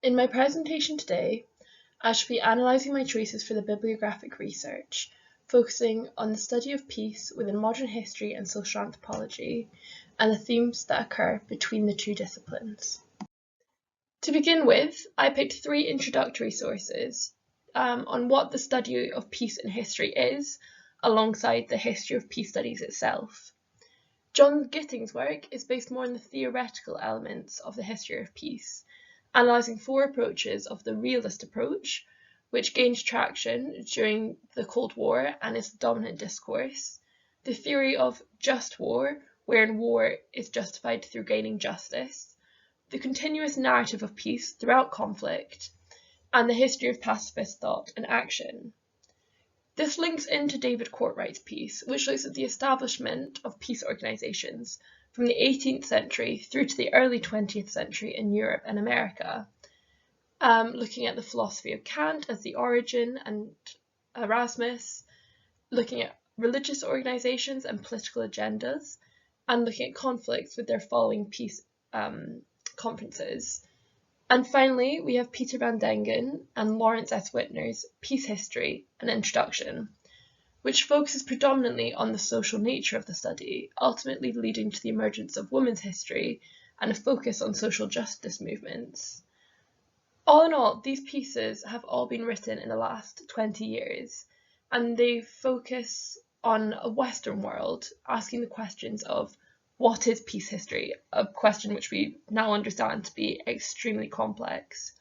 In my presentation today, I shall be analysing my choices for the bibliographic research, focusing on the study of peace within modern history and social anthropology, and the themes that occur between the two disciplines. To begin with, I picked 3 introductory sources on what the study of peace in history is, alongside the history of peace studies itself. John Gitting's work is based more on the theoretical elements of the history of peace, analysing 4 approaches of the realist approach, which gained traction during the Cold War and is the dominant discourse, the theory of just war, wherein war is justified through gaining justice, the continuous narrative of peace throughout conflict, and the history of pacifist thought and action. This links into David Courtwright's piece, which looks at the establishment of peace organisations from the 18th century through to the early 20th century in Europe and America, looking at the philosophy of Kant as the origin and Erasmus, looking at religious organisations and political agendas, and looking at conflicts with their following peace conferences. And finally, we have Peter van Dengen and Lawrence S. Whitner's Peace History, an Introduction, which focuses predominantly on the social nature of the study, ultimately leading to the emergence of women's history and a focus on social justice movements. All in all, these pieces have all been written in the last 20 years, and they focus on a Western world, asking the questions of what is peace history, a question which we now understand to be extremely complex.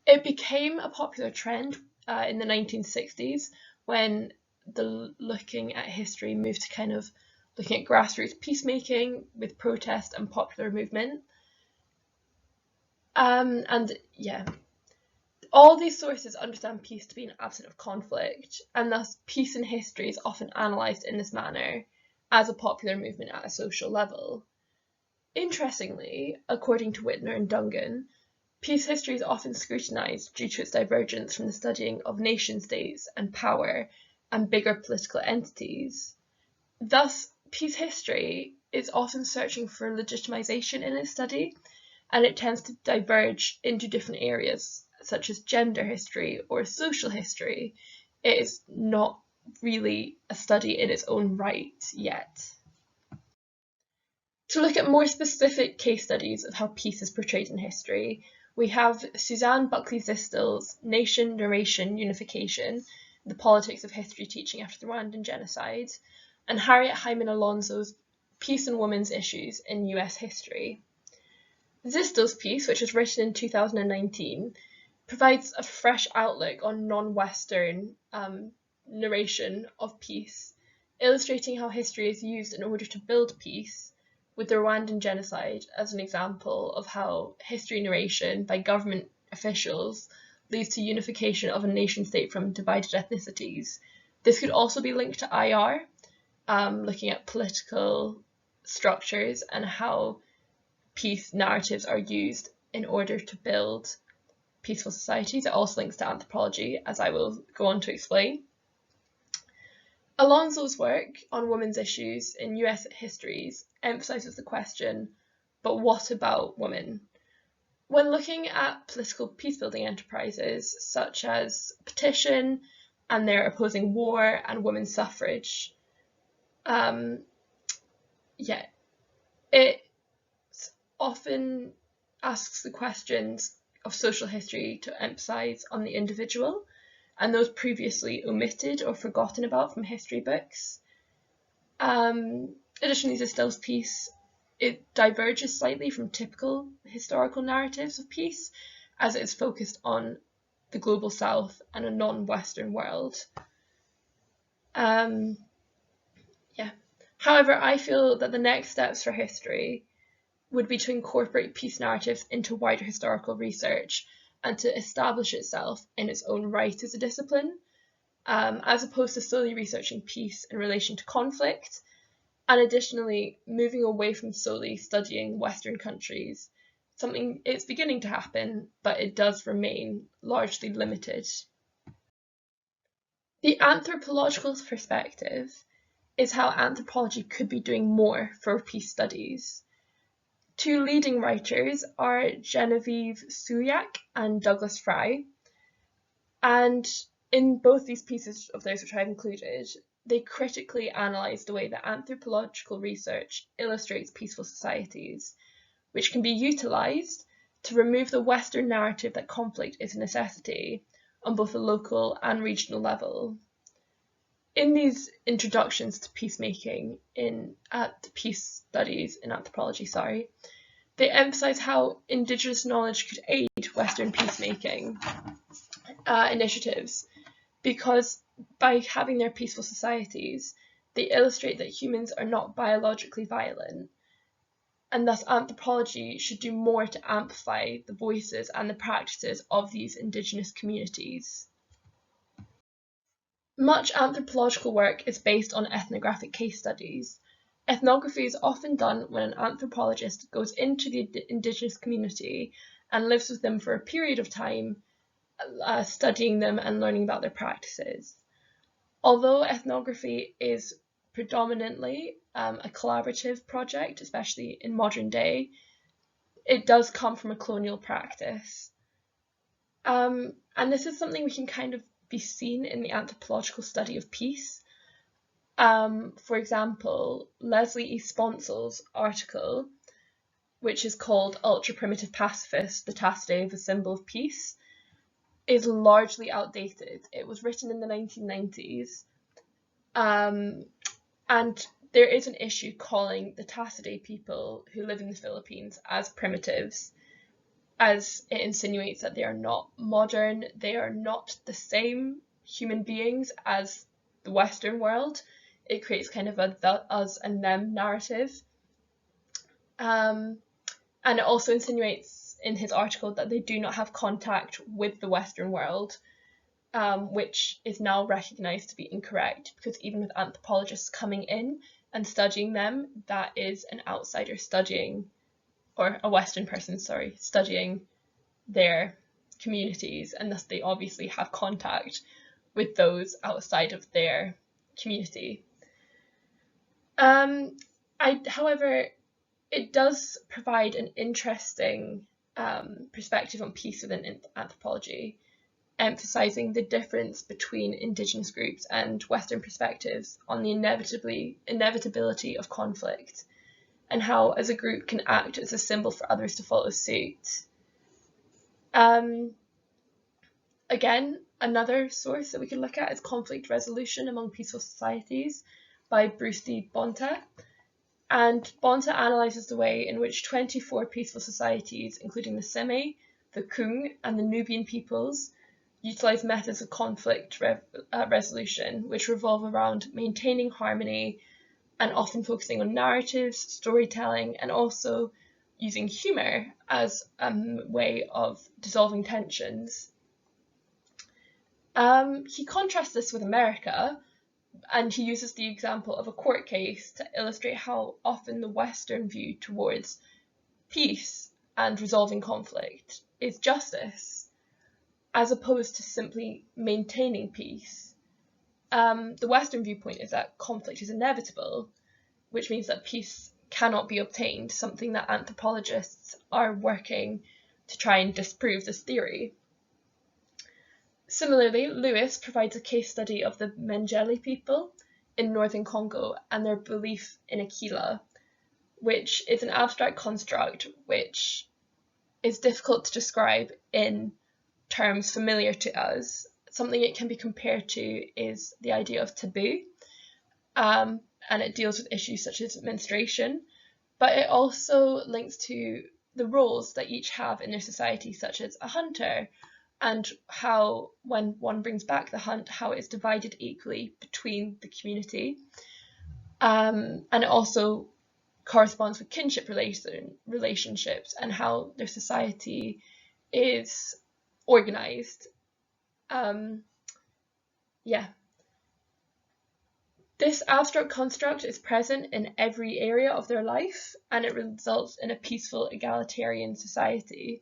It became a popular trend in the 1960s when the looking at history moved to kind of looking at grassroots peacemaking with protest and popular movement. All these sources understand peace to be an absence of conflict, and thus peace in history is often analysed in this manner as a popular movement at a social level. Interestingly, according to Whitner and Dungan, peace history is often scrutinised due to its divergence from the studying of nation-states and power and bigger political entities. Thus, peace history is often searching for legitimisation in its study, and it tends to diverge into different areas, such as gender history or social history. It is not really a study in its own right yet. To look at more specific case studies of how peace is portrayed in history, we have Suzanne Buckley-Zistel's Nation, Narration, Unification, The Politics of History Teaching After the Rwandan Genocide, and Harriet Hyman Alonso's Peace and Women's Issues in US History. Zistel's piece, which was written in 2019, provides a fresh outlook on non-Western narration of peace, illustrating how history is used in order to build peace, with the Rwandan genocide as an example of how history narration by government officials leads to unification of a nation-state from divided ethnicities. This could also be linked to IR, looking at political structures and how peace narratives are used in order to build peaceful societies. It also links to anthropology, as I will go on to explain. Alonso's work on women's issues in US histories emphasises the question, but what about women? When looking at political peacebuilding enterprises such as Petition and their opposing war and women's suffrage, it often asks the questions of social history to emphasise on the individual and those previously omitted or forgotten about from history books. Additionally, Zistel's piece, it diverges slightly from typical historical narratives of peace, as it is focused on the global south and a non-Western world. However, I feel that the next steps for history would be to incorporate peace narratives into wider historical research and to establish itself in its own right as a discipline, as opposed to solely researching peace in relation to conflict, and additionally moving away from solely studying Western countries, something it's beginning to happen, but it does remain largely limited. The anthropological perspective is how anthropology could be doing more for peace studies. two leading writers are Genevieve Suyak and Douglas Fry, and in both these pieces of theirs which I've included, they critically analyse the way that anthropological research illustrates peaceful societies, which can be utilised to remove the Western narrative that conflict is a necessity on both a local and regional level. In these introductions to peacemaking peace studies in anthropology, they emphasise how indigenous knowledge could aid Western peacemaking initiatives, because by having their peaceful societies, they illustrate that humans are not biologically violent, and thus anthropology should do more to amplify the voices and the practices of these indigenous communities. Much anthropological work is based on ethnographic case studies. Ethnography is often done when an anthropologist goes into the indigenous community and lives with them for a period of time, studying them and learning about their practices. Although ethnography is predominantly a collaborative project, especially in modern day, it does come from a colonial practice. And this is something we can kind of be seen in the anthropological study of peace. For example, Leslie E. Sponsel's article, which is called Ultra Primitive Pacifists, the Tacit a Symbol of Peace, is largely outdated. It was written in the 1990s, and there is an issue calling the Tacit people who live in the Philippines as primitives, as it insinuates that they are not modern, they are not the same human beings as the Western world. It creates kind of a us and them narrative. And it also insinuates in his article that they do not have contact with the Western world, which is now recognised to be incorrect, because even with anthropologists coming in and studying them, that is an outsider studying, or a Western person, studying their communities, and thus they obviously have contact with those outside of their community. However, it does provide an interesting perspective on peace within anthropology, emphasising the difference between indigenous groups and Western perspectives on the inevitability of conflict, and how as a group can act as a symbol for others to follow suit. Again, another source that we can look at is Conflict Resolution Among Peaceful Societies by Bruce D. Bonta. And Bonta analyses the way in which 24 peaceful societies, including the Seme, the Kung, and the Nubian peoples, utilise methods of conflict resolution, which revolve around maintaining harmony and often focusing on narratives, storytelling, and also using humour as a way of dissolving tensions. He contrasts this with America, and he uses the example of a court case to illustrate how often the Western view towards peace and resolving conflict is justice, as opposed to simply maintaining peace. The Western viewpoint is that conflict is inevitable, which means that peace cannot be obtained, something that anthropologists are working to try and disprove this theory. Similarly, Lewis provides a case study of the Mengele people in northern Congo and their belief in Aquila, which is an abstract construct which is difficult to describe in terms familiar to us. Something it can be compared to is the idea of taboo, and it deals with issues such as menstruation, but it also links to the roles that each have in their society, such as a hunter, and how, when one brings back the hunt, how it is divided equally between the community. And it also corresponds with kinship relationships and how their society is organised. This abstract construct is present in every area of their life, and it results in a peaceful, egalitarian society.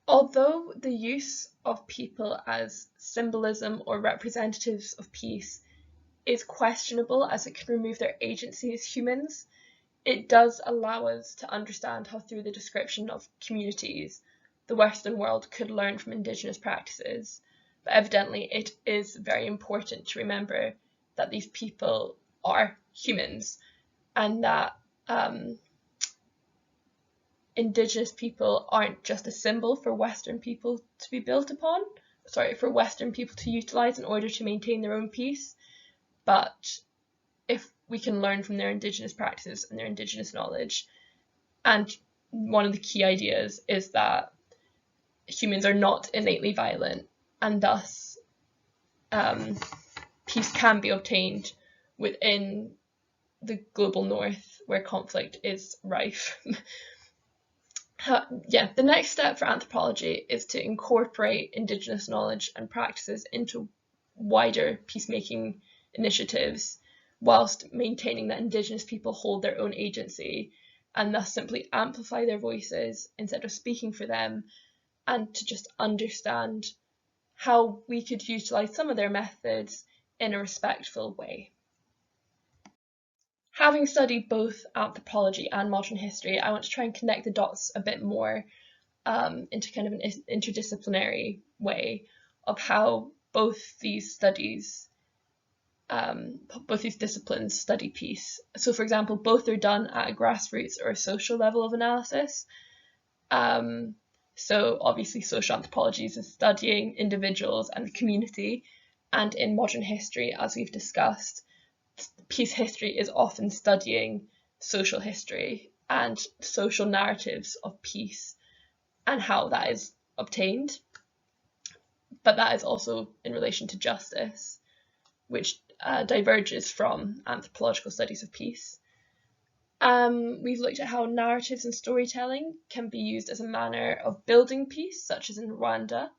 Although the use of people as symbolism or representatives of peace is questionable as it can remove their agency as humans, it does allow us to understand how through the description of communities, the Western world could learn from indigenous practices. But evidently it is very important to remember that these people are humans, and that indigenous people aren't just a symbol for Western people to be built upon, for Western people to utilise in order to maintain their own peace, but if we can learn from their indigenous practices and their indigenous knowledge. And one of the key ideas is that humans are not innately violent, and thus peace can be obtained within the global north where conflict is rife. The next step for anthropology is to incorporate indigenous knowledge and practices into wider peacemaking initiatives, whilst maintaining that indigenous people hold their own agency and thus simply amplify their voices instead of speaking for them, and to just understand how we could utilise some of their methods in a respectful way. Having studied both anthropology and modern history, I want to try and connect the dots a bit more into kind of an interdisciplinary way of how both these disciplines study peace. So, for example, both are done at a grassroots or a social level of analysis. So obviously social anthropologies is studying individuals and the community, and in modern history, as we've discussed, peace history is often studying social history and social narratives of peace and how that is obtained. But that is also in relation to justice, which diverges from anthropological studies of peace. We've looked at how narratives and storytelling can be used as a manner of building peace, such as in Rwanda,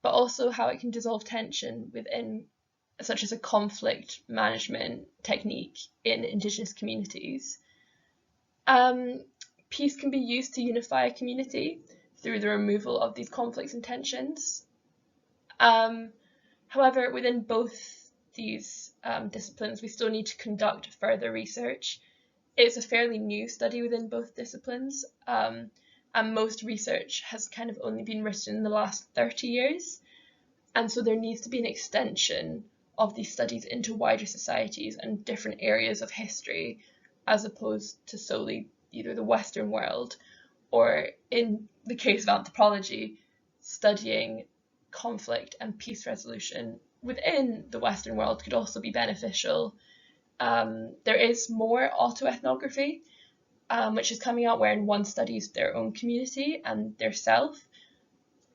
but also how it can dissolve tension within, such as a conflict management technique in indigenous communities. Peace can be used to unify a community through the removal of these conflicts and tensions. However, within both these disciplines, we still need to conduct further research. It's a fairly new study within both disciplines, and most research has kind of only been written in the last 30 years. And so there needs to be an extension of these studies into wider societies and different areas of history, as opposed to solely either the Western world, or in the case of anthropology, studying conflict and peace resolution within the Western world could also be beneficial. There is more autoethnography, which is coming out, wherein one studies their own community and their self,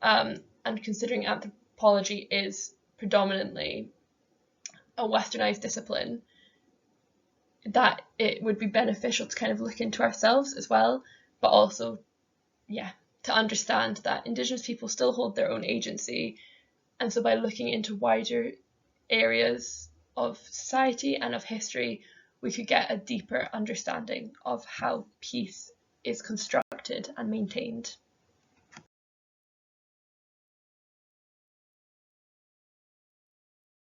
and considering anthropology is predominantly a westernized discipline, that it would be beneficial to kind of look into ourselves as well, but also, to understand that indigenous people still hold their own agency. And so by looking into wider areas of society and of history, we could get a deeper understanding of how peace is constructed and maintained.